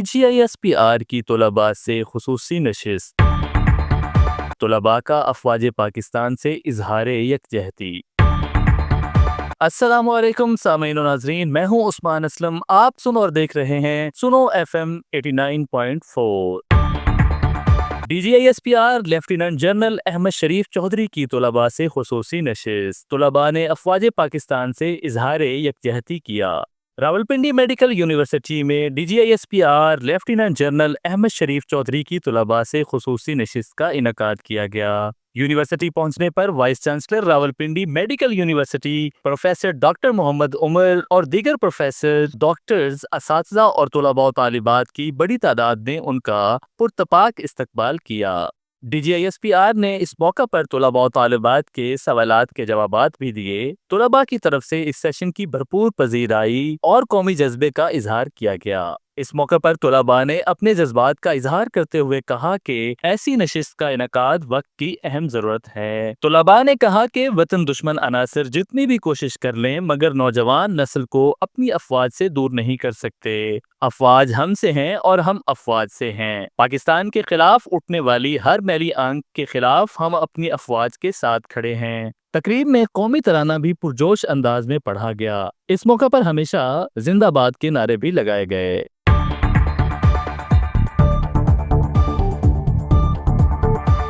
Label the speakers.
Speaker 1: DGISPR की तलबा से खुसूसी नशिस्त। तलबा का अफवाज पाकिस्तान से इजहार यकजहती। अस्सलामुअलैकुम सामीन और नाज़रीन, मैं हूं उस्मान असलम। आप सुन और देख रहे हैं सुनो FM 89.4। DGISPR lieutenant general Ahmed Sharif Chaudhry की तलबा से खुसूसी नशिस्त। तलबा ने अफवाज पाकिस्तान से इजहार यकजहती किया। रावलपिंडी मेडिकल यूनिवर्सिटी में DGISPR lieutenant general Ahmed Sharif Chaudhry की तलबा से खुसूसी नशिस्त का इनकाद किया गया। यूनिवर्सिटी पहुंचने पर vice chancellor Rawalpindi medical university professor doctor Mohammad Umar और दीगर प्रोफेसर, डॉक्टर्स, असातिज़ा और तलबा और तालिबात की बड़ी तादाद ने उनका पुरतपाक इस्तकबाल किया। DGISPR ने इस मौका पर तलबा और तालिबात के सवालात के जवाबात भी दिए। तलबा की तरफ से इस सेशन की भरपूर पजीराई और कौमी जज्बे का इजहार किया गया। इस मौके पर तलबा ने अपने जज्बात का इजहार करते हुए कहा कि ऐसी नशिस्त का इनकाद वक्त की अहम जरूरत है। तलबा ने कहा कि वतन दुश्मन अनासर जितनी भी कोशिश कर लें मगर नौजवान नस्ल को अपनी अफवाज से दूर नहीं कर सकते। अफवाज हमसे हैं और हम अफवाज से हैं। पाकिस्तान के खिलाफ उठने वाली हर मैली आंख के खिलाफ हम अपनी अफवाज के साथ खड़े हैं। तकरीब में कौमी तराना भी पुरजोश अंदाज में पढ़ा गया। इस मौका पर हमेशा जिंदाबाद के नारे भी लगाए गए।